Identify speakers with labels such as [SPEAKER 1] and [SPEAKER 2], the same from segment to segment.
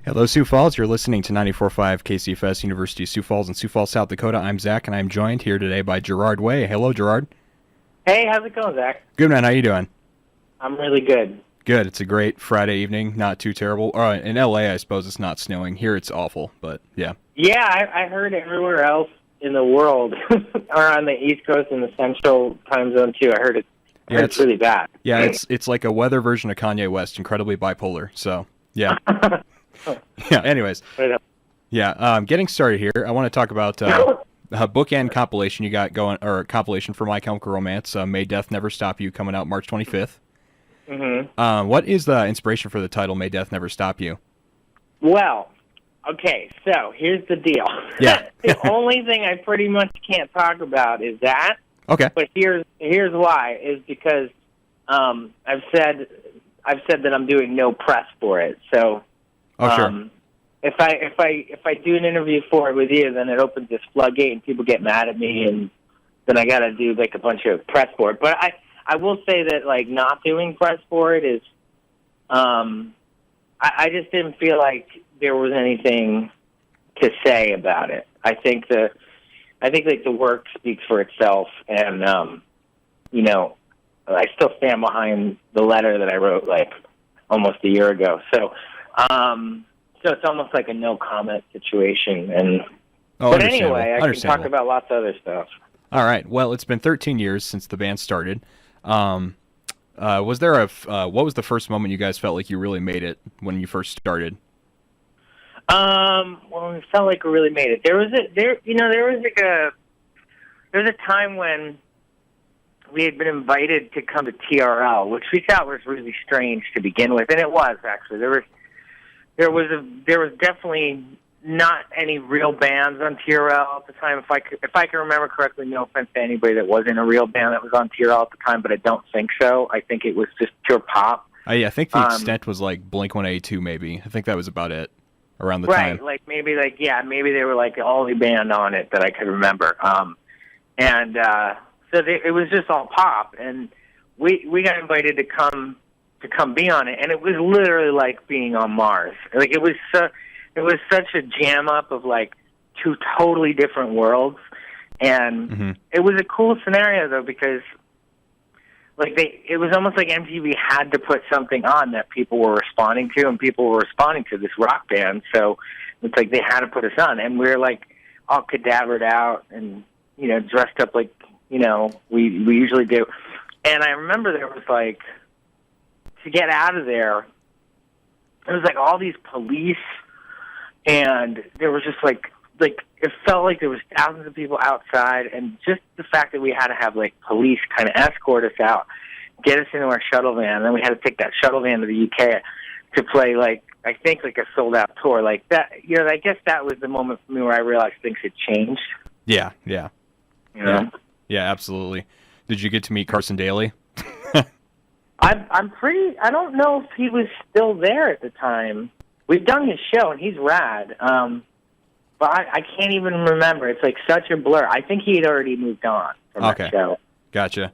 [SPEAKER 1] Hello, Sioux Falls. You're listening to 94.5 KCFS, University of Sioux Falls in Sioux Falls, South Dakota. I'm Zach, and I'm joined here today by Gerard Way. Hello, Gerard.
[SPEAKER 2] Hey, how's it going, Zach?
[SPEAKER 1] Good, man. How you doing?
[SPEAKER 2] I'm really good.
[SPEAKER 1] Good. It's a great Friday evening. Not too terrible. In L.A., I suppose it's not snowing. Here, it's awful, but yeah.
[SPEAKER 2] Yeah, I heard everywhere else in the world, or on the East Coast and the Central Time Zone too. I heard it's really bad.
[SPEAKER 1] Yeah, it's like a weather version of Kanye West, incredibly bipolar. So yeah. Yeah. Anyways. Yeah. Getting started here. I want to talk about a bookend compilation you got going, or a compilation for My Chemical Romance. May Death Never Stop You, coming out March 25th.
[SPEAKER 2] Mm-hmm.
[SPEAKER 1] What is the inspiration for the title May Death Never Stop You?
[SPEAKER 2] Well, okay. So here's the deal.
[SPEAKER 1] Yeah.
[SPEAKER 2] The only thing I pretty much can't talk about is that.
[SPEAKER 1] Okay.
[SPEAKER 2] But here's why: is because I've said that I'm doing no press for it. So.
[SPEAKER 1] Oh, sure.
[SPEAKER 2] If I do an interview for it with you, then it opens this floodgate and people get mad at me, and then I got to do like a bunch of press for it. But I will say that like not doing press for it is, I just didn't feel like there was anything to say about it. I think like the work speaks for itself, and I still stand behind the letter that I wrote like almost a year ago. So it's almost like a no comment situation. But anyway, I can talk about lots of other stuff.
[SPEAKER 1] All right. Well, it's been 13 years since the band started. Was there what was the first moment you guys felt like you really made it when you first started?
[SPEAKER 2] Well, it felt like we really made it. There was a time when we had been invited to come to TRL, which we thought was really strange to begin with, and it was actually. There was definitely not any real bands on TRL at the time. If I can remember correctly, no offense to anybody that wasn't a real band that was on TRL at the time, but I don't think so. I think it was just pure pop.
[SPEAKER 1] I think the extent was like Blink-182 maybe. I think that was about it around the time.
[SPEAKER 2] Right, maybe they were like the only band on it that I could remember. It was just all pop, and we got invited to come be on it, and it was literally like being on Mars. Like it was such a jam up of like two totally different worlds, and It was a cool scenario though, because like it was almost like MTV had to put something on that people were responding to, and people were responding to this rock band, so it's like they had to put us on, and we were like all cadavered out and dressed up like we usually do. And I remember there was like, to get out of there, was like all these police, and there was just like it felt like there was thousands of people outside, and just the fact that we had to have like police kind of escort us out, get us into our shuttle van, and then we had to take that shuttle van to the UK to play like I think like a sold out tour like that. I guess that was the moment for me where I realized things had changed.
[SPEAKER 1] Yeah.
[SPEAKER 2] Yeah,
[SPEAKER 1] absolutely. Did you get to meet Carson Daly?
[SPEAKER 2] I don't know if he was still there at the time. We've done his show, and he's rad. But I can't even remember. It's like such a blur. I think he had already moved on from that show.
[SPEAKER 1] Gotcha.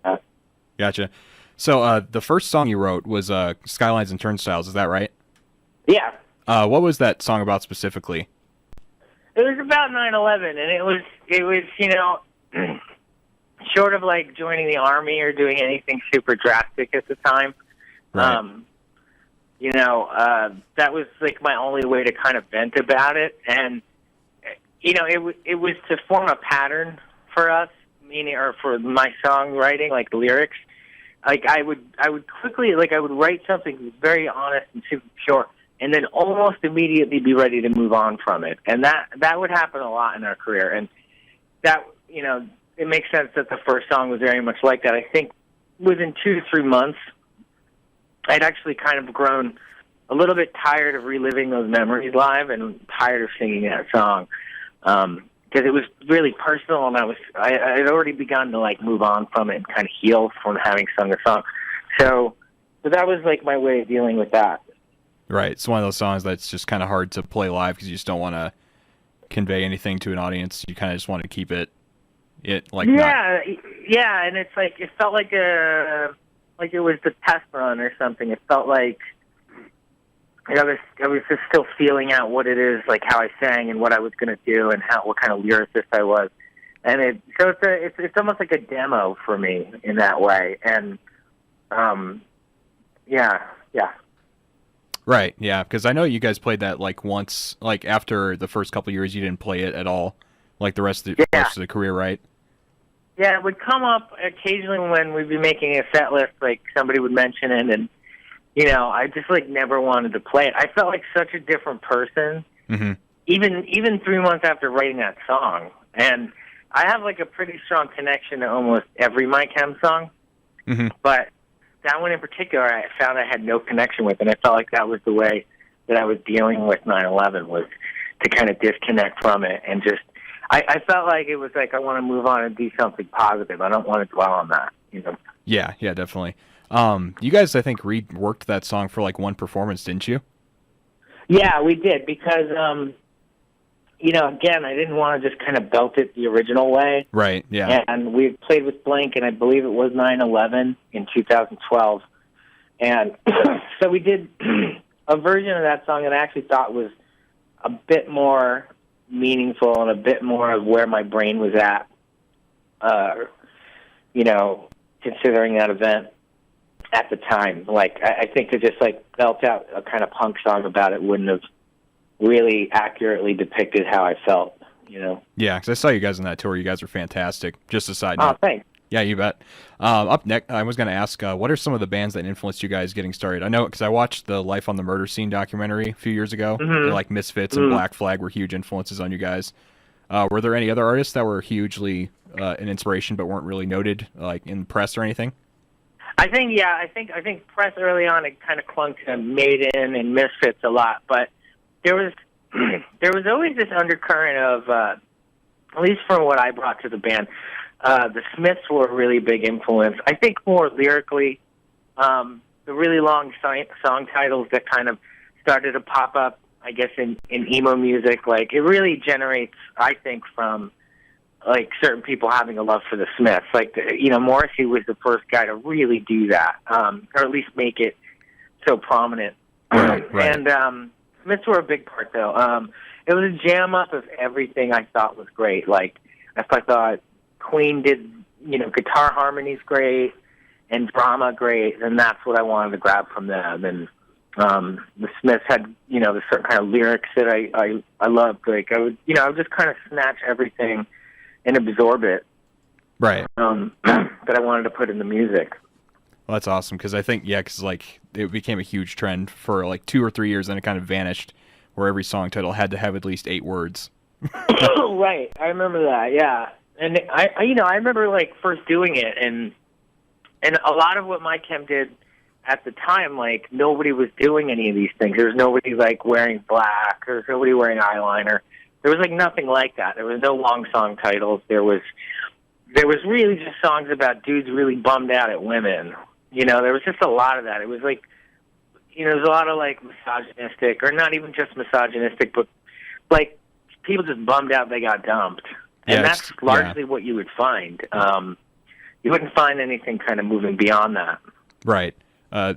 [SPEAKER 1] So the first song you wrote was Skylines and Turnstiles, is that right?
[SPEAKER 2] Yeah.
[SPEAKER 1] What was that song about specifically?
[SPEAKER 2] It was about 9/11, and it was short of like joining the army or doing anything super drastic at the time.
[SPEAKER 1] Right.
[SPEAKER 2] That was like my only way to kind of vent about it. And, it was to form a pattern for us, or for my songwriting, like lyrics. Like I would quickly, I would write something very honest and super pure, and then almost immediately be ready to move on from it. And that would happen a lot in our career. And that, it makes sense that the first song was very much like that. I think within 2 to 3 months, I'd actually kind of grown a little bit tired of reliving those memories live and tired of singing that song, because it was really personal, and I had already begun to like move on from it and kind of heal from having sung the song. So that was like my way of dealing with that.
[SPEAKER 1] Right. It's one of those songs that's just kind of hard to play live because you just don't want to convey anything to an audience. You kind of just want to keep it like
[SPEAKER 2] yeah, and it's like it felt like it was the test run or something. It felt like I was just still feeling out what it is, like how I sang and what I was going to do and what kind of lyricist I was. And it's almost like a demo for me in that way. And, yeah.
[SPEAKER 1] Right, yeah, because I know you guys played that like once, like after the first couple years you didn't play it at all, like the rest of the career, right?
[SPEAKER 2] Yeah, it would come up occasionally when we'd be making a set list, like somebody would mention it, and I just like never wanted to play it. I felt like such a different person, even 3 months after writing that song. And I have like a pretty strong connection to almost every My Chem song, but that one in particular, I found I had no connection with, and I felt like that was the way that I was dealing with 9/11, was to kind of disconnect from it and just. I felt like it was like I want to move on and do something positive. I don't want to dwell on that,
[SPEAKER 1] Yeah, definitely. You guys, I think, reworked that song for like one performance, didn't you?
[SPEAKER 2] Yeah, we did because, again, I didn't want to just kind of belt it the original way.
[SPEAKER 1] Right. Yeah.
[SPEAKER 2] And we played with Blank, and I believe it was 9/11 in 2012, and so we did a version of that song that I actually thought was a bit more meaningful and a bit more of where my brain was at, considering that event at the time. Like, I think to just like belt out a kind of punk song about it wouldn't have really accurately depicted how I felt,
[SPEAKER 1] Yeah, because I saw you guys on that tour. You guys are fantastic. Just a side note.
[SPEAKER 2] Oh, thanks.
[SPEAKER 1] Yeah, you bet. Up next, I was going to ask, what are some of the bands that influenced you guys getting started? I know because I watched the Life on the Murder Scene documentary a few years ago. Like Misfits and Black Flag were huge influences on you guys. Were there any other artists that were hugely an inspiration but weren't really noted, like in the press or anything?
[SPEAKER 2] I think press early on it kind of clung to Maiden and Misfits a lot, but there was always this undercurrent of, at least from what I brought to the band. The Smiths were a really big influence. I think more lyrically, the really long song titles that kind of started to pop up, I guess, in emo music, like it really generates, I think, from like certain people having a love for the Smiths. Like, Morrissey was the first guy to really do that, or at least make it so prominent.
[SPEAKER 1] Right.
[SPEAKER 2] And Smiths were a big part, though. It was a jam up of everything I thought was great. Like, if I thought Queen did, guitar harmonies great and drama great, and that's what I wanted to grab from them. And the Smiths had, the certain kind of lyrics that I loved. Like, I would just kind of snatch everything and absorb it.
[SPEAKER 1] Right.
[SPEAKER 2] That I wanted to put in the music.
[SPEAKER 1] Well, that's awesome, because I think, because like it became a huge trend for like 2 or 3 years, then it kind of vanished, where every song title had to have at least 8 words.
[SPEAKER 2] Right. I remember that. Yeah. And I remember like first doing it, and a lot of what My Chem did at the time, like nobody was doing any of these things. There was nobody like wearing black, or nobody wearing eyeliner. There was like nothing like that. There was no long song titles. There was really just songs about dudes really bummed out at women. There was just a lot of that. It was like, there was a lot of like misogynistic, or not even just misogynistic, but like people just bummed out they got dumped. And that's largely what you would find. You wouldn't find anything kind of moving beyond that. Right.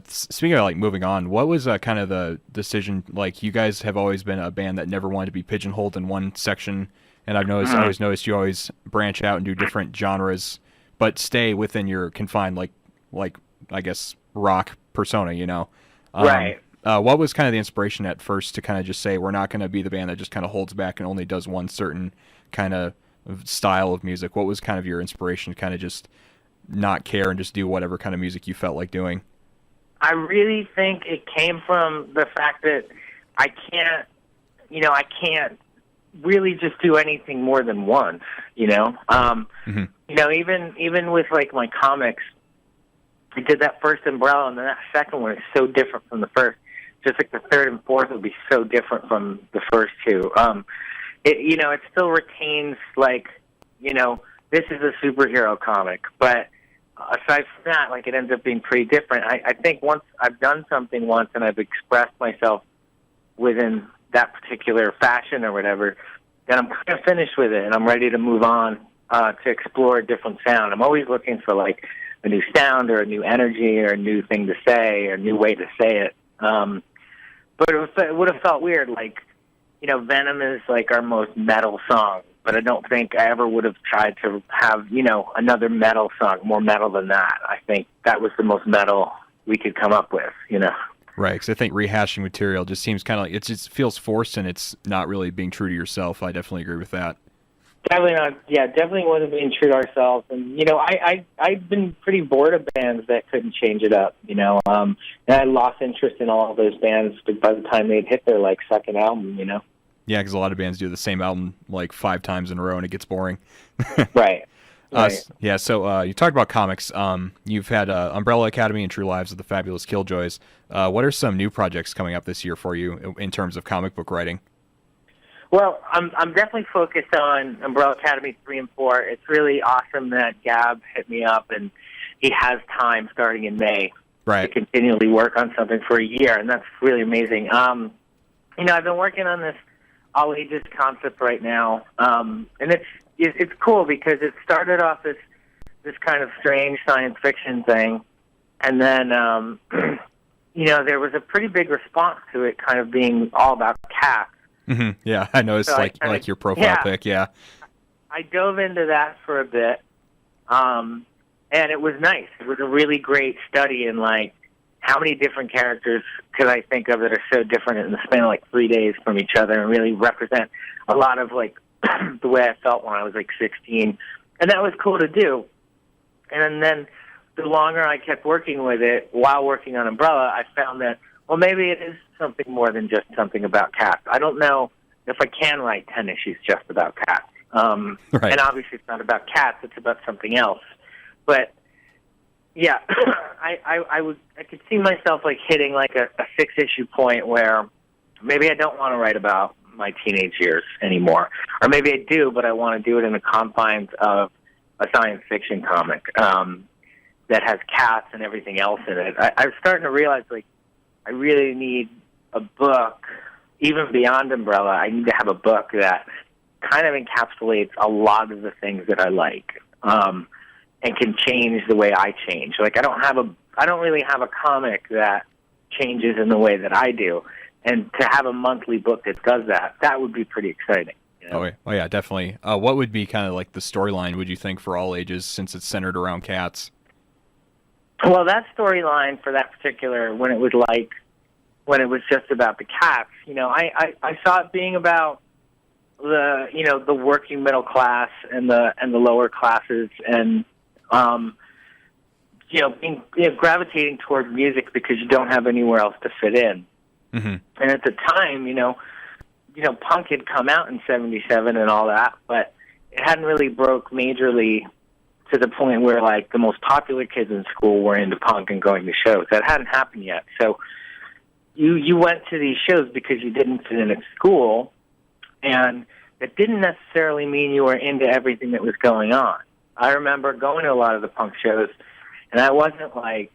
[SPEAKER 1] Speaking of like moving on, what was kind of the decision? Like, you guys have always been a band that never wanted to be pigeonholed in one section, and I always noticed you always branch out and do different genres, but stay within your confined like I guess rock persona.
[SPEAKER 2] Right.
[SPEAKER 1] What was kind of the inspiration at first to kind of just say we're not going to be the band that just kind of holds back and only does one certain kind of style of music? What was kind of your inspiration to kind of just not care and just do whatever kind of music you felt like doing?
[SPEAKER 2] I really think it came from the fact that I can't really just do anything more than once, even with like my comics, I did that first umbrella, and then that second one is so different from the first. Just like the third and fourth would be so different from the first two. It still retains like, this is a superhero comic, but aside from that, like, it ends up being pretty different. I think once I've done something once and I've expressed myself within that particular fashion or whatever, then I'm kind of finished with it and I'm ready to move on to explore a different sound. I'm always looking for like a new sound or a new energy or a new thing to say or a new way to say it. but it would have felt weird. Like, Venom is like our most metal song, but I don't think I ever would have tried to have, another metal song, more metal than that. I think that was the most metal we could come up with,
[SPEAKER 1] Right, because I think rehashing material just seems kind of like, it just feels forced and it's not really being true to yourself. I definitely agree with that.
[SPEAKER 2] Definitely not. Yeah, definitely wasn't being true to ourselves. And I've been pretty bored of bands that couldn't change it up. And I lost interest in all of those bands by the time they'd hit their second album.
[SPEAKER 1] Yeah, because a lot of bands do the same album 5 times in a row and it gets boring.
[SPEAKER 2] Right. Right.
[SPEAKER 1] Yeah. So you talked about comics. You've had Umbrella Academy and True Lives of the Fabulous Killjoys. What are some new projects coming up this year for you in terms of comic book writing?
[SPEAKER 2] Well, I'm definitely focused on Umbrella Academy 3 and 4. It's really awesome that Gab hit me up and he has time starting in May to continually work on something for a year, and that's really amazing. I've been working on this all ages concept right now, and it's cool because it started off this kind of strange science fiction thing, and then there was a pretty big response to it, kind of being all about cats.
[SPEAKER 1] Mm-hmm. Yeah, I noticed, so like your profile pic. Yeah,
[SPEAKER 2] I dove into that for a bit, and it was nice. It was a really great study in how many different characters could I think of that are so different in the span of 3 days from each other, and really represent a lot of the way I felt when I was 16, and that was cool to do. And then the longer I kept working with it while working on Umbrella, I found that, well, maybe it is something more than just something about cats. I don't know if I can write 10 issues just about cats.
[SPEAKER 1] Right.
[SPEAKER 2] And obviously it's not about cats, it's about something else. But, yeah, I could see myself hitting a 6-issue point where maybe I don't want to write about my teenage years anymore. Or maybe I do, but I want to do it in the confines of a science fiction comic that has cats and everything else in it. I'm starting to realize, I really need a book, even beyond Umbrella. I need to have a book that kind of encapsulates a lot of the things that I like, and can change the way I change. I don't really have a comic that changes in the way that I do. And to have a monthly book that does that would be pretty exciting.
[SPEAKER 1] Oh yeah, definitely. What would be kind of the storyline, would you think, for all ages, since it's centered around cats?
[SPEAKER 2] Well, that storyline for that particular, when it was just about the cats, I saw it being about the working middle class and the lower classes, and being gravitating toward music because you don't have anywhere else to fit in. Mm-hmm. And at the time, punk had come out in '77 and all that, but it hadn't really broke majorly to the point where the most popular kids in school were into punk and going to shows. That hadn't happened yet. So you went to these shows because you didn't fit in at school, and it didn't necessarily mean you were into everything that was going on. I remember going to a lot of the punk shows, and I wasn't a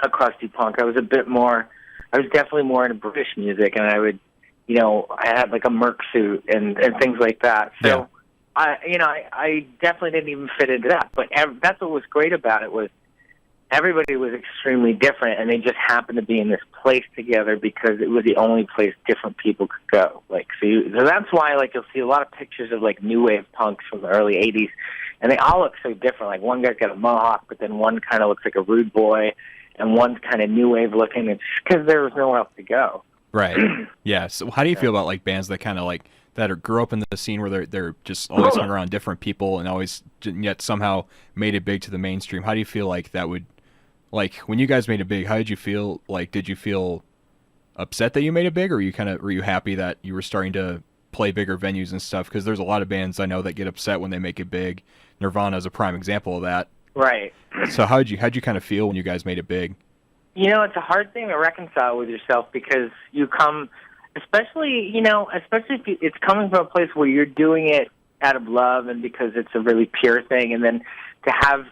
[SPEAKER 2] crusty punk. I was definitely more into British music, and I would, I had a Merc suit and things like that. So, yeah. I definitely didn't even fit into that. But that's what was great about it, was everybody was extremely different, and they just happened to be in this place together because it was the only place different people could go. So that's why you'll see a lot of pictures of new wave punks from the early '80s, and they all look so different. One guy's got a mohawk, but then one kind of looks like a rude boy, and one's kind of new wave looking. It's because there was nowhere else to go.
[SPEAKER 1] Right. Yeah. So how do you feel about bands that kind of that grew up in the scene where they're just always hung around different people and always yet somehow made it big to the mainstream? How do you feel that would, when you guys made it big, how did you feel? Did you feel upset that you made it big, or were you happy that you were starting to play bigger venues and stuff? Because there's a lot of bands I know that get upset when they make it big. Nirvana is a prime example of that.
[SPEAKER 2] Right.
[SPEAKER 1] So how'd you kind of feel when you guys made it big?
[SPEAKER 2] It's a hard thing to reconcile with yourself because you come, especially if it's coming from a place where you're doing it out of love and because it's a really pure thing, and then to have,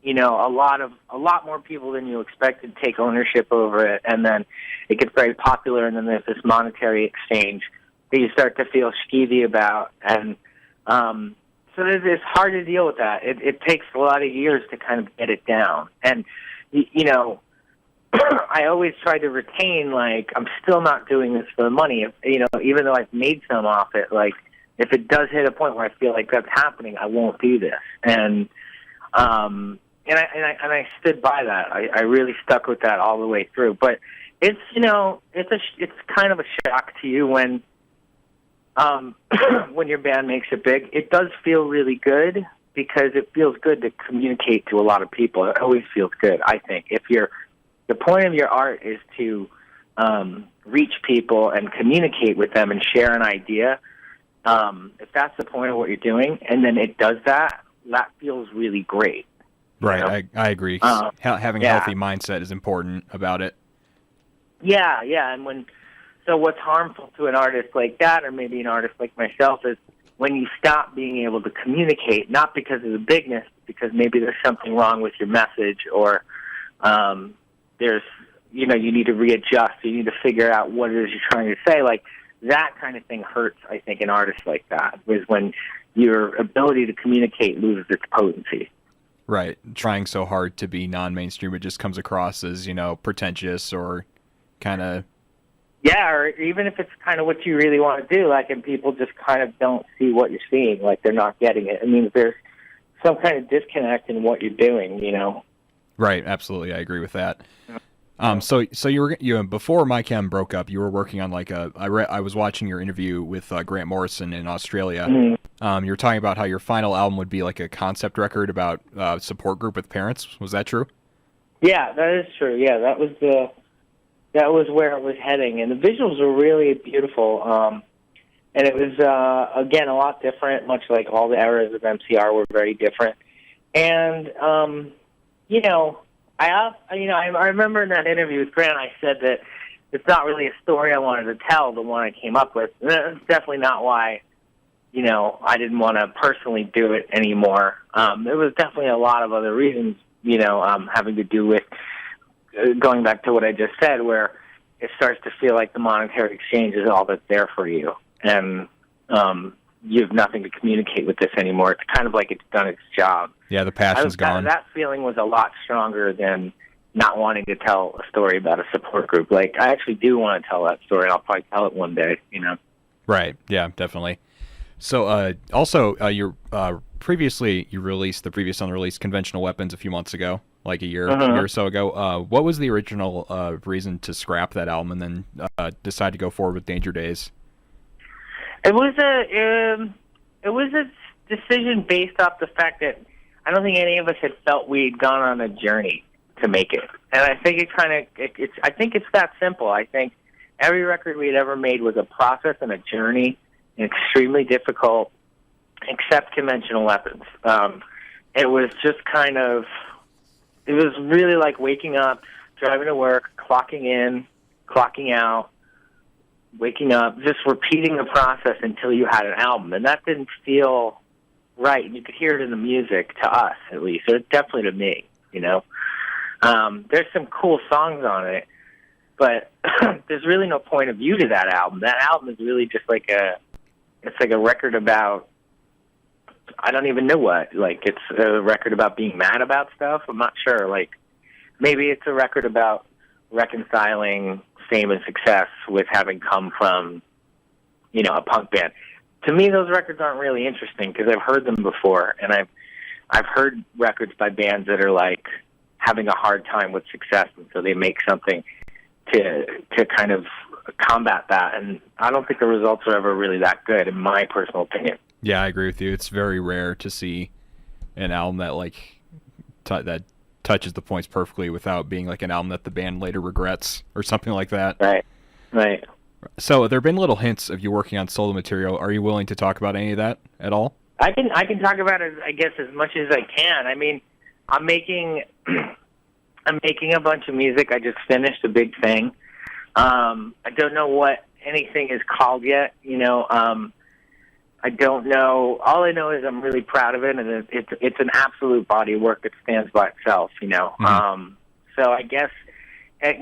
[SPEAKER 2] a lot more people than you expected take ownership over it, and then it gets very popular, and then there's this monetary exchange that you start to feel skeevy about, and so it's hard to deal with that. It takes a lot of years to kind of get it down. And, I always try to retain, like, I'm still not doing this for the money. You know, even though I've made some off it, like, if it does hit a point where I feel like that's happening, I won't do this. And I stood by that. I really stuck with that all the way through. But it's, you know, it's kind of a shock to you when when your band makes it big. It does feel really good because it feels good to communicate to a lot of people. It always feels good, I think. If the point of your art is to reach people and communicate with them and share an idea, if that's the point of what you're doing, and then it does that, that feels really great.
[SPEAKER 1] Right, you know? I agree. Having a healthy mindset is important about it.
[SPEAKER 2] Yeah, and so what's harmful to an artist like that, or maybe an artist like myself, is when you stop being able to communicate, not because of the bigness, because maybe there's something wrong with your message, or there's, you know, you need to readjust, you need to figure out what it is you're trying to say. Like, that kind of thing hurts, I think, an artist like that, is when your ability to communicate loses its potency.
[SPEAKER 1] Right. Trying so hard to be non-mainstream, it just comes across as, you know, pretentious or kind of...
[SPEAKER 2] Yeah, or even if it's kind of what you really want to do, like, and people just kind of don't see what you're seeing, like they're not getting it. I mean, there's some kind of disconnect in what you're doing, you know?
[SPEAKER 1] Right, absolutely. I agree with that. So you before My Chem broke up, you were working on like I was watching your interview with Grant Morrison in Australia. Mm-hmm. You were talking about how your final album would be like a concept record about support group with parents. Was that true?
[SPEAKER 2] Yeah, that is true. Yeah, that was where it was heading, and the visuals were really beautiful. And it was again a lot different, much like all the eras of MCR were very different. And you know. I remember in that interview with Grant, I said that it's not really a story I wanted to tell, the one I came up with. And that's definitely not why, you know, I didn't want to personally do it anymore. There was definitely a lot of other reasons, you know, having to do with going back to what I just said, where it starts to feel like the monetary exchange is all that's there for you. And you have nothing to communicate with this anymore. It's kind of like it's done its job.
[SPEAKER 1] Yeah, the passion's gone.
[SPEAKER 2] That feeling was a lot stronger than not wanting to tell a story about a support group. Like, I actually do want to tell that story, and I'll probably tell it one day, you know?
[SPEAKER 1] Right, yeah, definitely. So, also, previously, you released the previous unreleased Conventional Weapons a few months ago, like a year or so ago. What was the original reason to scrap that album and then decide to go forward with Danger Days?
[SPEAKER 2] It was a decision based off the fact that I don't think any of us had felt we'd gone on a journey to make it, and I think I think it's that simple. I think every record we had ever made was a process and a journey, and extremely difficult, except Conventional Weapons. It was just kind of, it was really like waking up, driving to work, clocking in, clocking out, waking up, just repeating the process until you had an album. And that didn't feel right. And you could hear it in the music, to us at least, or definitely to me, you know. There's some cool songs on it, but there's really no point of view to that album. That album is really just like it's like a record about, I don't even know what. Like, it's a record about being mad about stuff. I'm not sure. Like, maybe it's a record about reconciling fame and success with having come from, you know, a punk band. To me, those records aren't really interesting because I've heard them before, and I've heard records by bands that are like having a hard time with success, and so they make something to kind of combat that. And I don't think the results are ever really that good, in my personal opinion.
[SPEAKER 1] Yeah, I agree with you. It's very rare to see an album that like that touches the points perfectly without being like an album that the band later regrets or something like that.
[SPEAKER 2] Right.
[SPEAKER 1] So there have been little hints of you working on solo material. Are you willing to talk about any of that at all?
[SPEAKER 2] I can talk about it, I guess, as much as I can. I mean, I'm making a bunch of music. I just finished a big thing. I don't know what anything is called yet, you know. I don't know. All I know is I'm really proud of it, and it's an absolute body of work that stands by itself, you know. Mm-hmm. So I guess,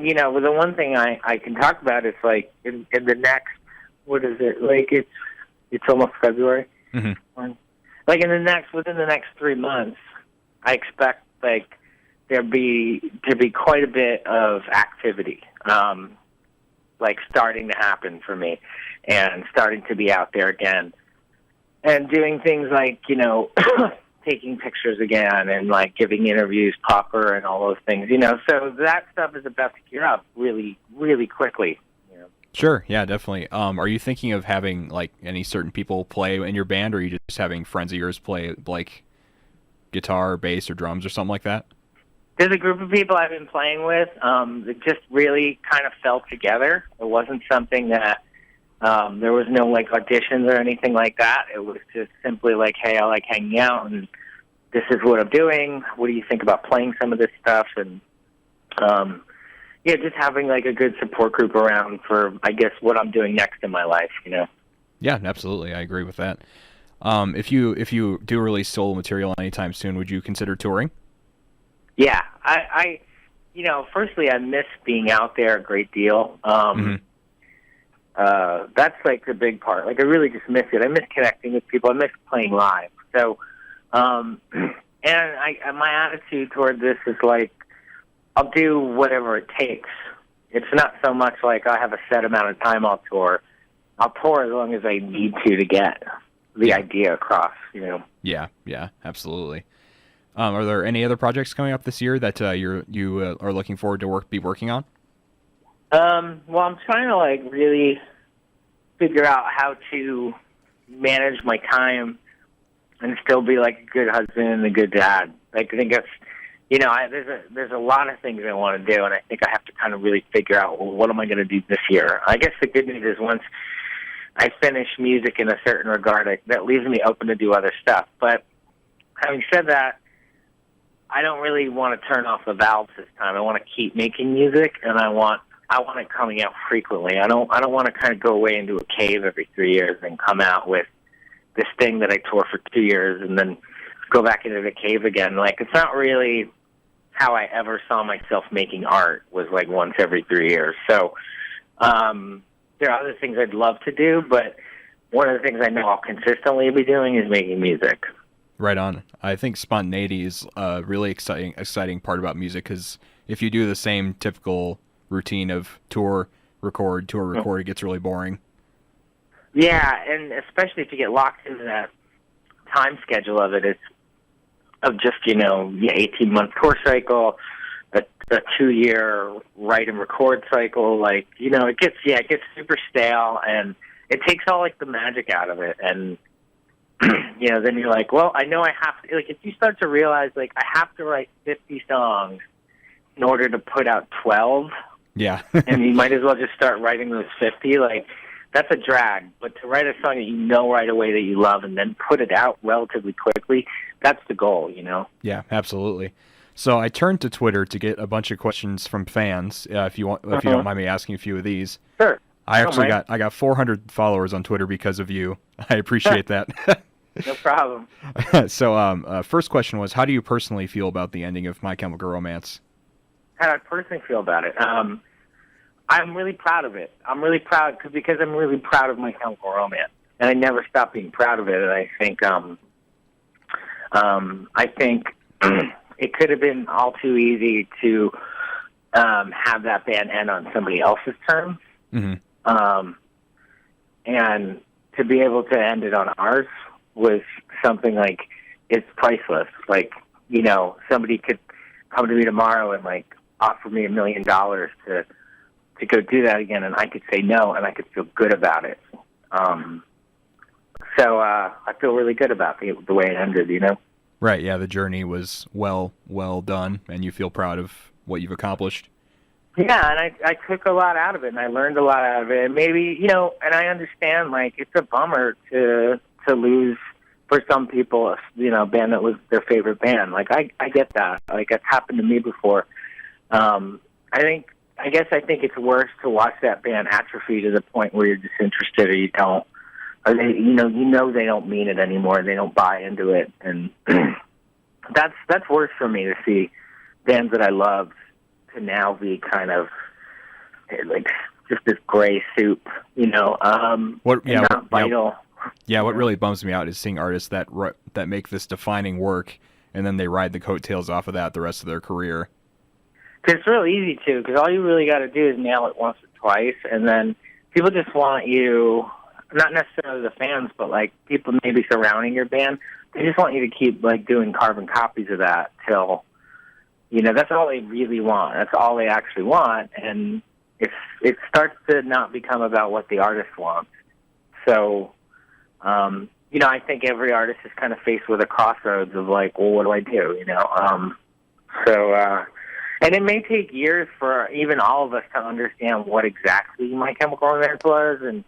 [SPEAKER 2] you know, the one thing I can talk about is like in the next, what is it? Like it's almost February. Mm-hmm. Like within the next 3 months, I expect like to be quite a bit of activity, like starting to happen for me, and starting to be out there again, and doing things like, you know, taking pictures again, and like giving interviews proper and all those things, you know. So that stuff is about to gear up really, really quickly. You know?
[SPEAKER 1] Sure, yeah, definitely. Are you thinking of having like any certain people play in your band, or are you just having friends of yours play like guitar or bass or drums or something like that?
[SPEAKER 2] There's a group of people I've been playing with that just really kind of fell together. It wasn't something that there was no like auditions or anything like that. It was just simply like, hey, I like hanging out, and this is what I'm doing. What do you think about playing some of this stuff? And yeah, just having like a good support group around for, I guess, what I'm doing next in my life. You know?
[SPEAKER 1] Yeah, absolutely. I agree with that. If you do release solo material anytime soon, would you consider touring?
[SPEAKER 2] Yeah, I you know, firstly, I miss being out there a great deal. That's like the big part. Like, I really just miss it. I miss connecting with people. I miss playing live. So, and my attitude toward this is like, I'll do whatever it takes. It's not so much like I have a set amount of time I'll tour. I'll tour as long as I need to get the idea across, you know.
[SPEAKER 1] Yeah, absolutely. Are there any other projects coming up this year that you are looking forward to be working on?
[SPEAKER 2] Well, I'm trying to like really figure out how to manage my time and still be like a good husband and a good dad. Like, I think that's, you know, there's a lot of things I want to do, and I think I have to kind of really figure out, well, what am I going to do this year? I guess the good news is once I finish music in a certain regard, that leaves me open to do other stuff. But having said that, I don't really want to turn off the valves this time. I want to keep making music, and I want it coming out frequently. I don't want to kind of go away into a cave every 3 years and come out with this thing that I tour for 2 years and then go back into the cave again. Like, it's not really how I ever saw myself making art, was like once every 3 years. So there are other things I'd love to do, but one of the things I know I'll consistently be doing is making music.
[SPEAKER 1] Right on. I think spontaneity is a really exciting part about music, because if you do the same typical routine of tour, record, it gets really boring.
[SPEAKER 2] Yeah, and especially if you get locked into that time schedule of it, it's of just, you know, 18-month tour cycle, a 2-year write and record cycle. Like, you know, it gets super stale, and it takes all like the magic out of it. And you know, then you're like, well, I know I have to, like, if you start to realize, like, I have to write 50 songs in order to put out 12.
[SPEAKER 1] Yeah.
[SPEAKER 2] And you might as well just start writing those 50. Like, that's a drag. But to write a song that you know right away that you love and then put it out relatively quickly, that's the goal, you know?
[SPEAKER 1] Yeah, absolutely. So I turned to Twitter to get a bunch of questions from fans, if you don't mind me asking a few of these.
[SPEAKER 2] Sure.
[SPEAKER 1] I got 400 followers on Twitter because of you. I appreciate that.
[SPEAKER 2] No problem.
[SPEAKER 1] So, first question was, how do you personally feel about the ending of My Chemical Romance?
[SPEAKER 2] How do I personally feel about it? I'm really proud of it. I'm really proud because I'm really proud of My Chemical Romance, and I never stop being proud of it. And I think it could have been all too easy to have that band end on somebody else's terms, and to be able to end it on ours was something like, it's priceless. Like, you know, somebody could come to me tomorrow and like offer me $1 million to go do that again, and I could say no, and I could feel good about it. So I feel really good about the way it ended, you know?
[SPEAKER 1] Right, yeah, the journey was well done, and you feel proud of what you've accomplished.
[SPEAKER 2] Yeah, and I took a lot out of it, and I learned a lot out of it. And maybe, you know, and I understand, like, it's a bummer to lose, for some people, you know, a band that was their favorite band. Like, I get that. Like, it's happened to me before. I guess I think it's worse to watch that band atrophy to the point where you're disinterested, or you don't, or they, you know they don't mean it anymore. They don't buy into it, and that's worse for me, to see bands that I love to now be kind of like just this gray soup, you know. Not vital.
[SPEAKER 1] Yeah, what really bums me out is seeing artists that make this defining work and then they ride the coattails off of that the rest of their career.
[SPEAKER 2] Because it's real easy to, because all you really got to do is nail it once or twice, and then people just want you, not necessarily the fans, but like people maybe surrounding your band, they just want you to keep like doing carbon copies of that till, that's all they really want. That's all they actually want, and it starts to not become about what the artist wants. So, I think every artist is kind of faced with a crossroads of like, well, what do I do? And it may take years for even all of us to understand what exactly My Chemical Romance was. And,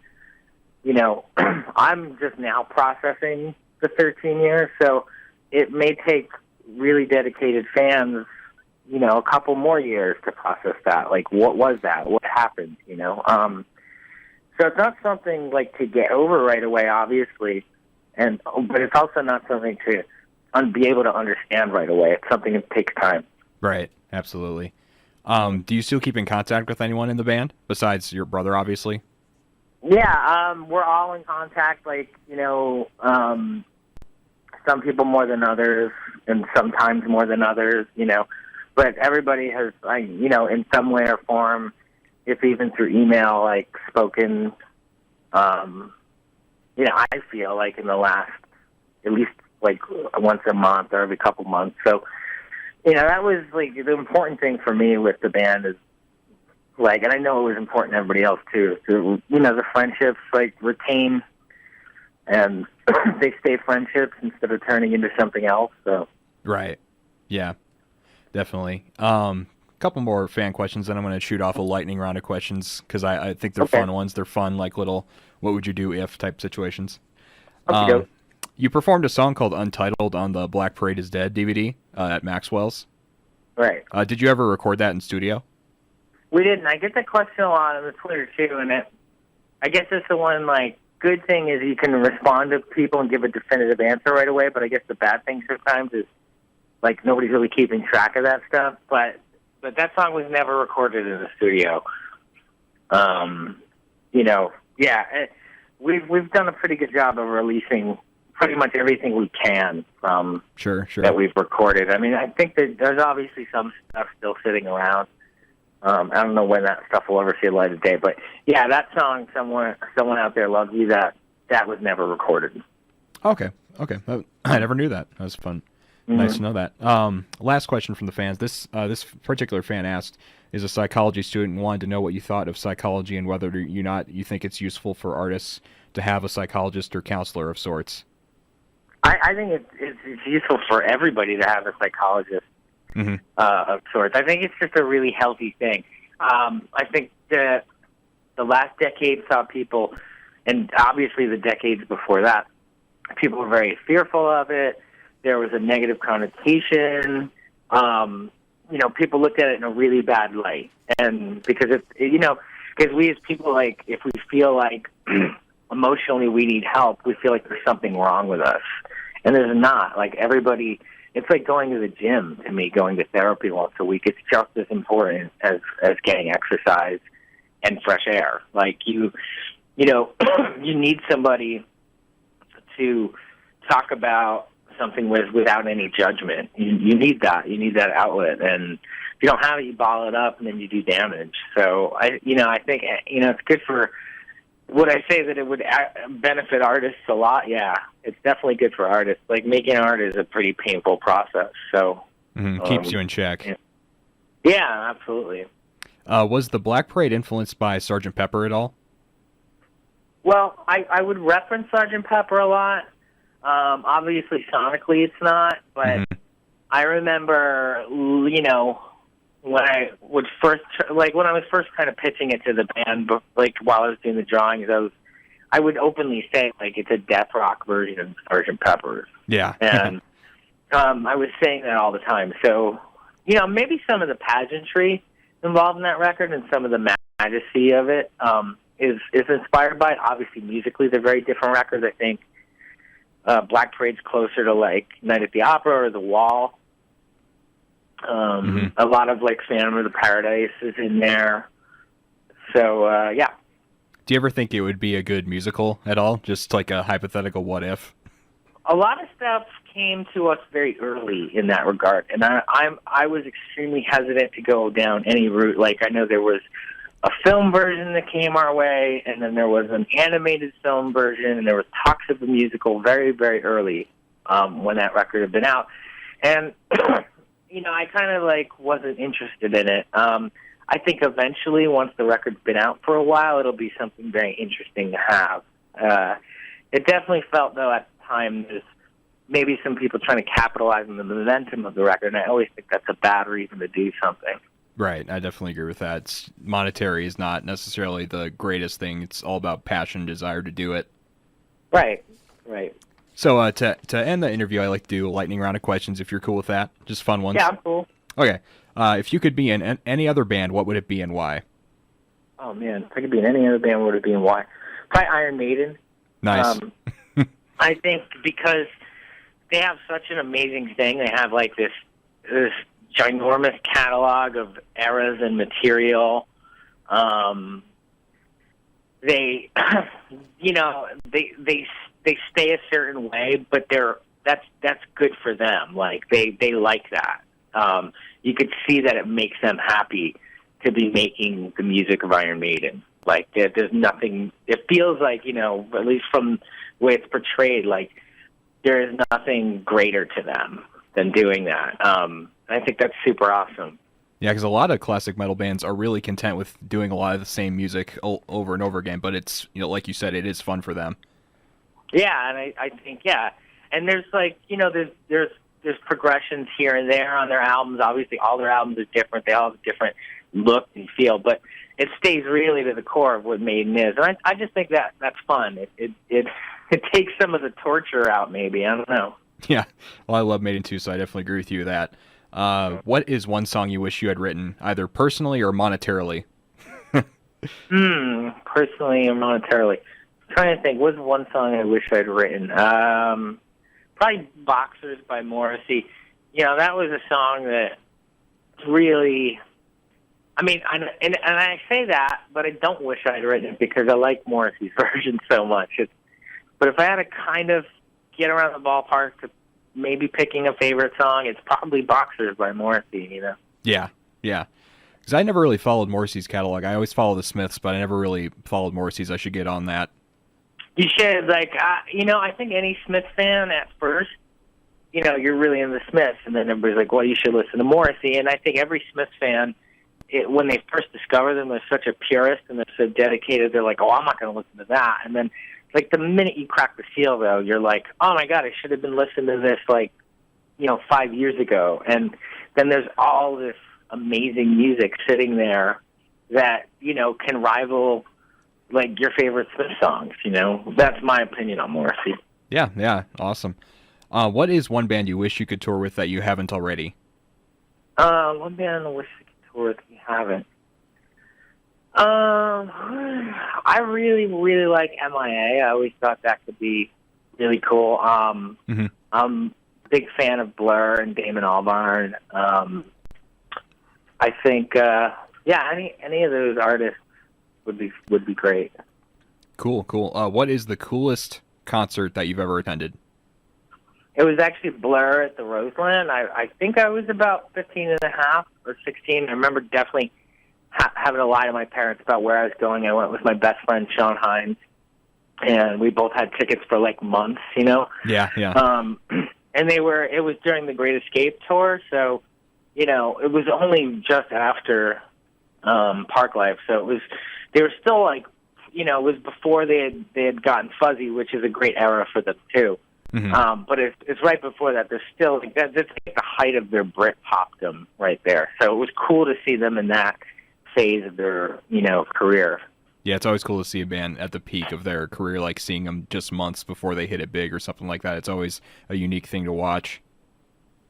[SPEAKER 2] I'm just now processing the 13 years. So it may take really dedicated fans, a couple more years to process that. Like, what was that? What happened? So it's not something like to get over right away, obviously. But it's also not something to be able to understand right away. It's something that takes time.
[SPEAKER 1] Right. Absolutely. Do you still keep in contact with anyone in the band besides your brother, obviously?
[SPEAKER 2] Yeah, we're all in contact. Like, some people more than others, and sometimes more than others. But everybody has, in some way or form, if even through email, like spoken. I feel like in the last, at least like once a month or every couple months. So. That was, like, the important thing for me with the band is, like, and I know it was important to everybody else, too. So, the friendships, like, retain, and they stay friendships instead of turning into something else, so.
[SPEAKER 1] Right. Yeah, definitely. Couple more fan questions, then I'm going to shoot off a lightning round of questions, because I think they're fun ones. They're fun, like, little what would you do if type situations. You performed a song called Untitled on the Black Parade is Dead DVD at Maxwell's.
[SPEAKER 2] Right.
[SPEAKER 1] Did you ever record that in studio?
[SPEAKER 2] We didn't. I get that question a lot on the Twitter, too, and I guess it's the one, like, good thing is you can respond to people and give a definitive answer right away, but I guess the bad thing sometimes is, like, nobody's really keeping track of that stuff. But that song was never recorded in the studio. We've done a pretty good job of releasing pretty much everything we can from
[SPEAKER 1] sure
[SPEAKER 2] that we've recorded. I mean, I think that there's obviously some stuff still sitting around. I don't know when that stuff will ever see the light of day, but yeah, that song, someone out there loves you, that was never recorded.
[SPEAKER 1] Okay. I never knew that. That was fun. Mm-hmm. Nice to know that. Last question from the fans. This particular fan asked, is a psychology student and wanted to know what you thought of psychology and whether you think it's useful for artists to have a psychologist or counselor of sorts.
[SPEAKER 2] I think it's useful for everybody to have a psychologist of sorts. I think it's just a really healthy thing. I think the last decade saw people, and obviously the decades before that, people were very fearful of it. There was a negative connotation. People looked at it in a really bad light. And because because we as people, like, if we feel like emotionally we need help, we feel like there's something wrong with us. And there's not. Like, everybody, it's like going to the gym, to me, going to therapy once a week. It's just as important as getting exercise and fresh air. Like, you need somebody to talk about something without any judgment. You need that. You need that outlet. And if you don't have it, you bottle it up, and then you do damage. So, I think, it's good for... Would I say that it would benefit artists a lot? Yeah, it's definitely good for artists. Like, making art is a pretty painful process, so...
[SPEAKER 1] keeps you in check.
[SPEAKER 2] Yeah, absolutely.
[SPEAKER 1] Was the Black Parade influenced by Sgt. Pepper at all?
[SPEAKER 2] Well, I would reference Sgt. Pepper a lot. Obviously, sonically it's not, but I remember, when I was first kind of pitching it to the band, like while I was doing the drawings, I would openly say, like, it's a death rock version of Sgt. Pepper's.
[SPEAKER 1] Yeah.
[SPEAKER 2] And I was saying that all the time. So, maybe some of the pageantry involved in that record and some of the majesty of it is inspired by it. Obviously, musically, they're very different records. I think Black Parade's closer to, like, Night at the Opera or The Wall. A lot of, like, Phantom of the Paradise is in there. So, yeah.
[SPEAKER 1] Do you ever think it would be a good musical at all? Just like a hypothetical what if?
[SPEAKER 2] A lot of stuff came to us very early in that regard, and I was extremely hesitant to go down any route. Like, I know there was a film version that came our way, and then there was an animated film version, and there was talks of the musical very, very early when that record had been out. And, I kind of, wasn't interested in it. I think eventually, once the record's been out for a while, it'll be something very interesting to have. It definitely felt, though, at the time, there's maybe some people trying to capitalize on the momentum of the record, and I always think that's a bad reason to do something.
[SPEAKER 1] Right, I definitely agree with that. Monetary is not necessarily the greatest thing. It's all about passion, desire to do it.
[SPEAKER 2] Right.
[SPEAKER 1] So to end the interview, I like to do a lightning round of questions, if you're cool with that. Just fun ones.
[SPEAKER 2] Yeah, I'm cool.
[SPEAKER 1] Okay. If you could be in any other band, what would it be and why?
[SPEAKER 2] Oh, man. If I could be in any other band, what would it be and why? Probably Iron Maiden.
[SPEAKER 1] Nice.
[SPEAKER 2] I think because they have such an amazing thing. They have, this ginormous catalog of eras and material. They, they stay a certain way, but that's good for them. They like that. You could see that it makes them happy to be making the music of Iron Maiden. There's nothing. It feels like, at least from the way it's portrayed, there is nothing greater to them than doing that. I think that's super awesome.
[SPEAKER 1] Yeah, because a lot of classic metal bands are really content with doing a lot of the same music over and over again, but it's, like you said, it is fun for them.
[SPEAKER 2] Yeah, and I think, and there's there's progressions here and there on their albums. Obviously, all their albums are different. They all have a different look and feel, but it stays really to the core of what Maiden is. And I just think that's fun. It takes some of the torture out, maybe. I don't know.
[SPEAKER 1] Yeah, well, I love Maiden too, so I definitely agree with you with that. What is one song you wish you had written, either personally or monetarily?
[SPEAKER 2] Personally or monetarily? I'm trying to think. What's one song I wish I'd written? Probably Boxers by Morrissey. That was a song that really... and I say that, but I don't wish I'd written it because I like Morrissey's version so much. But if I had to kind of get around the ballpark to maybe picking a favorite song, it's probably Boxers by Morrissey,
[SPEAKER 1] Yeah. Because I never really followed Morrissey's catalog. I always follow the Smiths, but I never really followed Morrissey's. I should get on that.
[SPEAKER 2] You should. I think any Smiths fan at first, you're really into the Smiths, and then everybody's like, well, you should listen to Morrissey. And I think every Smiths fan, when they first discover them, they're such a purist and they're so dedicated, they're like, oh, I'm not going to listen to that. And then, the minute you crack the seal, though, you're like, oh, my God, I should have been listening to this, 5 years ago. And then there's all this amazing music sitting there that, can rival, your favorite Smith songs, That's my opinion on Morrissey.
[SPEAKER 1] Yeah, awesome. What is one band you wish you could tour with that you haven't already?
[SPEAKER 2] One band I wish I could tour with you haven't. I really, really like MIA. I always thought that could be really cool. I'm a big fan of Blur and Damon Albarn. I think, any of those artists would be great.
[SPEAKER 1] Cool. What is the coolest concert that you've ever attended?
[SPEAKER 2] It was actually Blur at the Roseland. I think I was about 15 and a half or 16. I remember definitely having to lie to my parents about where I was going. I went with my best friend, Sean Hines, and we both had tickets for months,
[SPEAKER 1] Yeah.
[SPEAKER 2] And it was during the Great Escape tour, so, it was only just after Park Life, so they were still it was before they had gotten Fuzzy, which is a great era for them too. Mm-hmm. But it's right before that. They're still that's the height of their Britpopdom right there. So it was cool to see them in that phase of their career.
[SPEAKER 1] Yeah, it's always cool to see a band at the peak of their career, seeing them just months before they hit it big or something like that. It's always a unique thing to watch.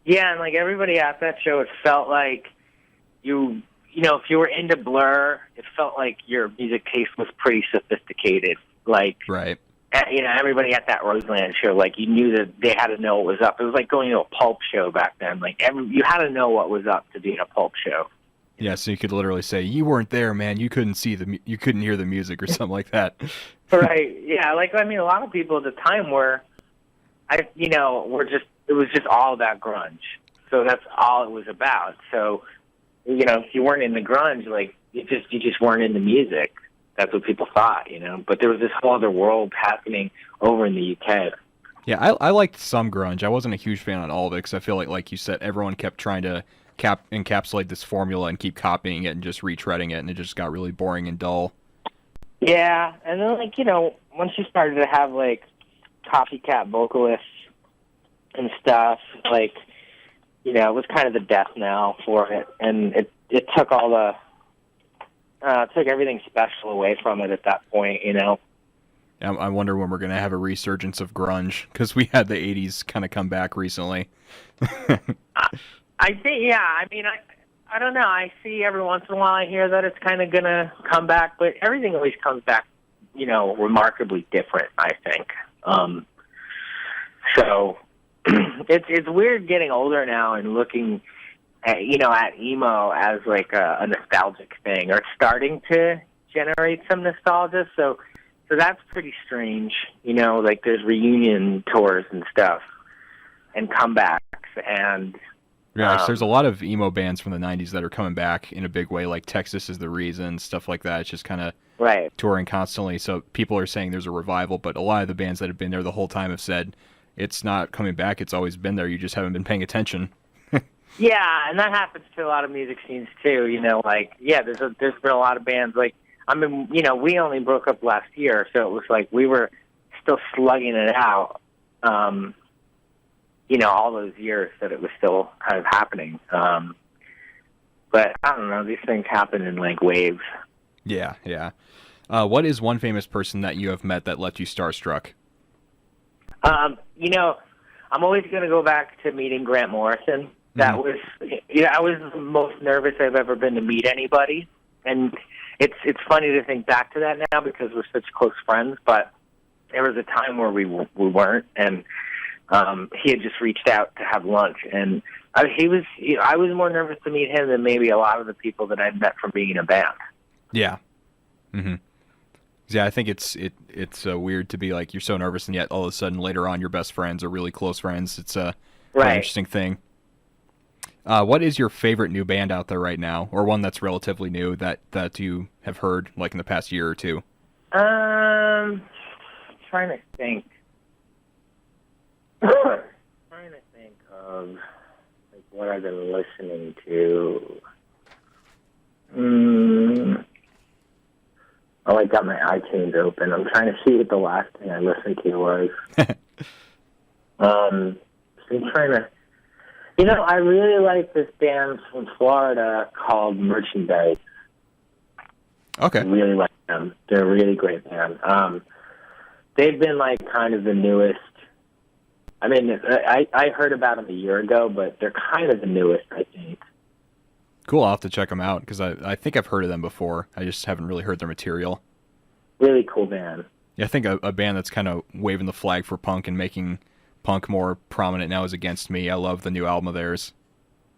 [SPEAKER 2] Yeah, and everybody at that show, it felt like if you were into Blur, it felt like your music taste was pretty sophisticated.
[SPEAKER 1] Right.
[SPEAKER 2] Everybody at that Roseland show, you knew that they had to know what was up. It was like going to a Pulp show back then. You had to know what was up to be in a Pulp show.
[SPEAKER 1] Yeah, so you could literally say, you weren't there, man. You couldn't you couldn't hear the music or something like that.
[SPEAKER 2] Right. Yeah. A lot of people at the time were just it was just all about grunge. So that's all it was about. So, if you weren't into grunge, like, you just weren't into music. That's what people thought, But there was this whole other world happening over in the UK.
[SPEAKER 1] Yeah, I liked some grunge. I wasn't a huge fan on all of it because I feel like you said, everyone kept trying to encapsulate this formula and keep copying it and just retreading it, and it just got really boring and dull.
[SPEAKER 2] Yeah, and then, once you started to have, like, copycat vocalists and stuff, like, it was kind of the death knell for it, and it took all the took everything special away from it at that point,
[SPEAKER 1] I wonder when we're going to have a resurgence of grunge, because we had the 80s kind of come back recently.
[SPEAKER 2] I think, yeah, I don't know. I see every once in a while I hear that it's kind of going to come back, but everything always comes back, remarkably different, I think. So it's weird getting older now and looking at emo as like a nostalgic thing, or starting to generate some nostalgia. So that's pretty strange, like there's reunion tours and stuff and comebacks and
[SPEAKER 1] yeah, there's a lot of emo bands from the 90s that are coming back in a big way, like Texas is the Reason, stuff like that. It's just kind of touring constantly. So people are saying there's a revival, but a lot of the bands that have been there the whole time have said it's not coming back. It's always been there. You just haven't been paying attention.
[SPEAKER 2] Yeah, and that happens to a lot of music scenes too. There's been a lot of bands like, we only broke up last year, so it was like we were still slugging it out. All those years that it was still kind of happening. But I don't know, these things happen in like waves.
[SPEAKER 1] Yeah. What is one famous person that you have met that left you starstruck?
[SPEAKER 2] I'm always going to go back to meeting Grant Morrison. That was, I was the most nervous I've ever been to meet anybody. And it's funny to think back to that now because we're such close friends, but there was a time where we weren't, and he had just reached out to have lunch, and I was more nervous to meet him than maybe a lot of the people that I'd met from being in a band. Yeah.
[SPEAKER 1] Mm-hmm. Yeah, I think it's weird to be like, you're so nervous, and yet all of a sudden later on you're best friends or really close friends. It's a very interesting thing. What is your favorite new band out there right now, or one that's relatively new that you have heard like in the past year or two?
[SPEAKER 2] Trying to think. Trying to think of like what I've been listening to. Oh, I got my iTunes open. I'm trying to see what the last thing I listened to was. I'm trying to. I really like this band from Florida called Merchandise.
[SPEAKER 1] Okay.
[SPEAKER 2] I really like them. They're a really great band. They've been like kind of the newest. I heard about them a year ago, but they're kind of the newest, I think.
[SPEAKER 1] Cool, I'll have to check them out, because I think I've heard of them before. I just haven't really heard their material.
[SPEAKER 2] Really cool band.
[SPEAKER 1] Yeah, I think a band that's kind of waving the flag for punk and making punk more prominent now is Against Me. I love the new album of theirs.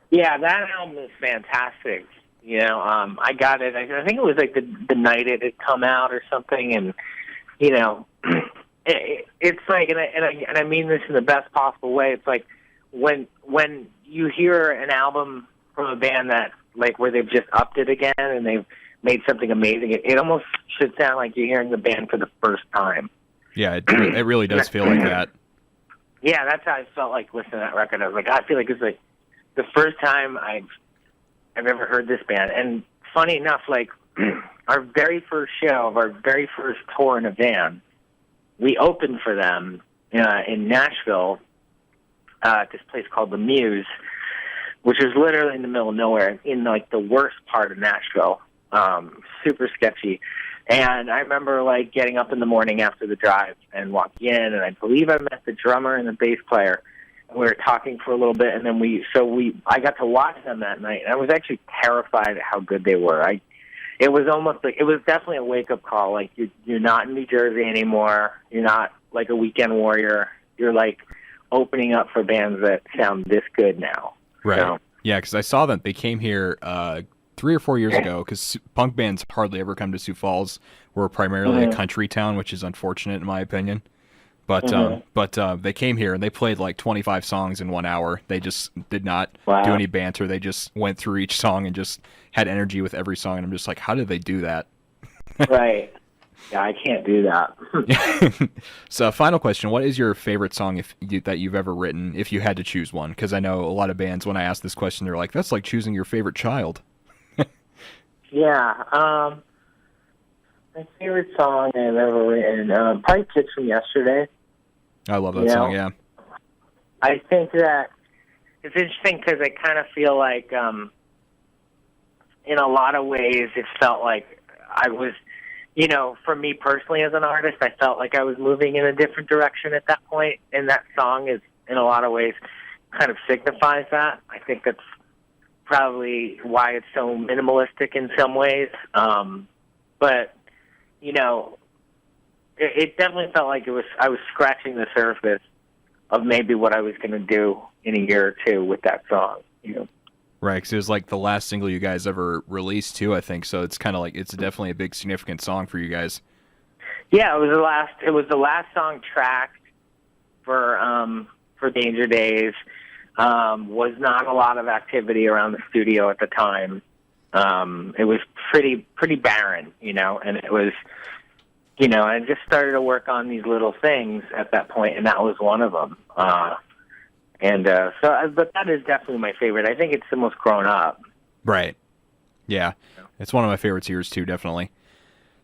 [SPEAKER 1] Yeah, that album is fantastic. I got it. I think it was like the night it had come out or something, and it's like, and I mean this in the best possible way. It's like when you hear an album from a band that like where they've just upped it again and they've made something amazing, it almost should sound like you're hearing the band for the first time. Yeah, it really does feel like that. Yeah, that's how I felt like listening to that record. I was like, I feel like it's like the first time I've ever heard this band. And funny enough, like our very first show of our very first tour in a van, we opened for them in Nashville at this place called The Muse, which is literally in the middle of nowhere, in like the worst part of Nashville, super sketchy. And I remember like getting up in the morning after the drive and walking in, and I believe I met the drummer and the bass player. And we were talking for a little bit, and then I got to watch them that night, and I was actually terrified at how good they were. It was almost like, it was definitely a wake-up call. Like, you're not in New Jersey anymore. You're not like a weekend warrior. You're like opening up for bands that sound this good now. Right. So, yeah, because I saw that they came here 3 or 4 years ago, because punk bands hardly ever come to Sioux Falls. We're primarily a country town, which is unfortunate in my opinion. But they came here and they played like 25 songs in 1 hour. They just did not do any banter. They just went through each song and just had energy with every song. And I'm just like, how did they do that?
[SPEAKER 2] Right. Yeah, I can't do that.
[SPEAKER 1] So, final question: what is your favorite song that you've ever written, if you had to choose one? Because I know a lot of bands, when I ask this question, they're like, "That's like choosing your favorite child."
[SPEAKER 2] Yeah. My favorite song I've ever written, probably "Kids from Yesterday."
[SPEAKER 1] I love that song. Yeah.
[SPEAKER 2] I think that it's interesting because I kind of feel like, in a lot of ways, it felt like I was. For me personally as an artist, I felt like I was moving in a different direction at that point, and that song is, in a lot of ways, kind of signifies that. I think that's probably why it's so minimalistic in some ways. But, it definitely felt like I was scratching the surface of maybe what I was going to do in a year or two with that song,
[SPEAKER 1] Right, because it was like the last single you guys ever released too, I think. So it's kind of like it's definitely a big, significant song for you guys.
[SPEAKER 2] Yeah, it was the last song tracked for Danger Days. Was not a lot of activity around the studio at the time. It was pretty barren, and it was, I just started to work on these little things at that point, and that was one of them. But that is definitely my favorite. I think it's the most grown up.
[SPEAKER 1] Right. Yeah. It's one of my favorites of yours too, definitely.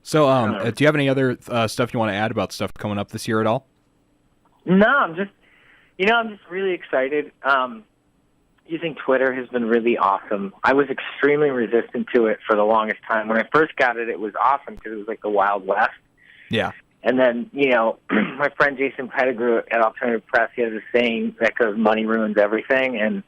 [SPEAKER 1] So, do you have any other stuff you want to add about stuff coming up this year at all?
[SPEAKER 2] No, I'm just really excited. Using Twitter has been really awesome. I was extremely resistant to it for the longest time. When I first got it, it was awesome because it was like the Wild West.
[SPEAKER 1] Yeah.
[SPEAKER 2] And then, my friend Jason Pettigrew at Alternative Press, he has a saying that goes, money ruins everything. And,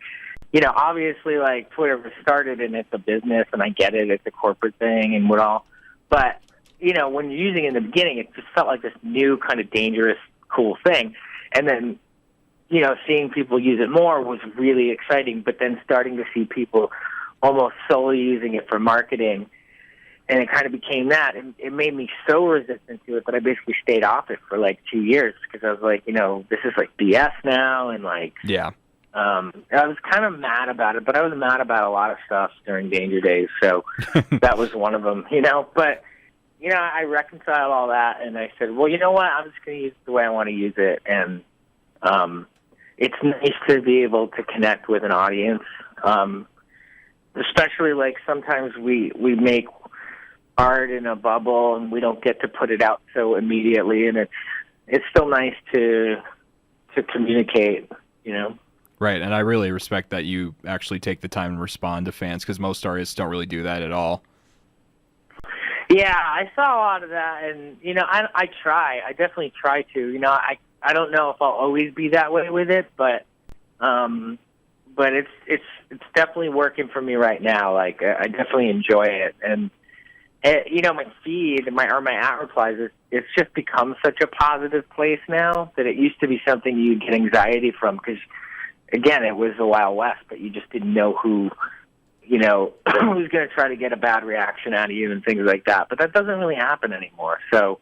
[SPEAKER 2] obviously, like, Twitter was started and it's a business, and I get it, it's a corporate thing and what all. But, when you're using it in the beginning, it just felt like this new kind of dangerous, cool thing. And then, seeing people use it more was really exciting. But then starting to see people almost solely using it for marketing, and it kind of became that. And it made me so resistant to it that I basically stayed off it for like 2 years because I was like, this is like BS now. And like,
[SPEAKER 1] yeah,
[SPEAKER 2] I was kind of mad about it, but I was mad about a lot of stuff during Danger Days. So that was one of them, but, I reconciled all that and I said, well, you know what? I'm just going to use it the way I want to use it. And, it's nice to be able to connect with an audience. Especially like sometimes we make art in a bubble and we don't get to put it out so immediately, and it's still nice to communicate,
[SPEAKER 1] Right, and I really respect that you actually take the time and respond to fans, because most artists don't really do that at all.
[SPEAKER 2] Yeah, I saw a lot of that, and I try. I definitely try to. I don't know if I'll always be that way with it, but it's definitely working for me right now. Like I definitely enjoy it, and my feed, my at replies, it's just become such a positive place now that it used to be something you'd get anxiety from because, again, it was the Wild West, but you just didn't know who was going to try to get a bad reaction out of you and things like that. But that doesn't really happen anymore. So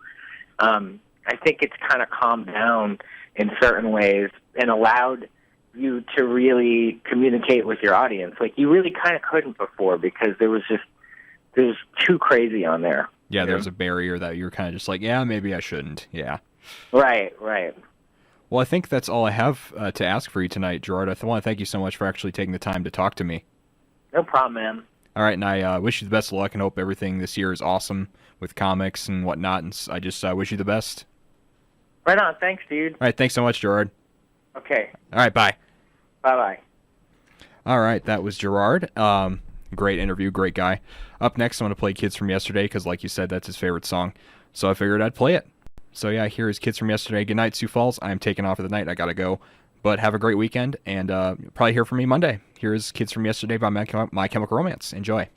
[SPEAKER 2] I think it's kind of calmed down in certain ways and allowed you to really communicate with your audience. Like you really kind of couldn't before because there was too crazy on there.
[SPEAKER 1] Yeah, there was a barrier that you were kind of just like, yeah, maybe I shouldn't. Yeah.
[SPEAKER 2] Right.
[SPEAKER 1] Well, I think that's all I have to ask for you tonight, Gerard. I want to thank you so much for actually taking the time to talk to me.
[SPEAKER 2] No problem, man.
[SPEAKER 1] All right, and I wish you the best of luck and hope everything this year is awesome with comics and whatnot, and I just wish you the best.
[SPEAKER 2] Right on. Thanks, dude.
[SPEAKER 1] All right, thanks so much, Gerard.
[SPEAKER 2] Okay.
[SPEAKER 1] All right, bye.
[SPEAKER 2] Bye-bye.
[SPEAKER 1] All right, that was Gerard. Great interview, great guy. Up next, I'm going to play Kids From Yesterday because, like you said, that's his favorite song. So I figured I'd play it. So yeah, here is Kids From Yesterday. Good night, Sioux Falls. I'm taking off for the night. I got to go. But have a great weekend, and probably hear from me Monday. Here is Kids From Yesterday by My Chemical Romance. Enjoy.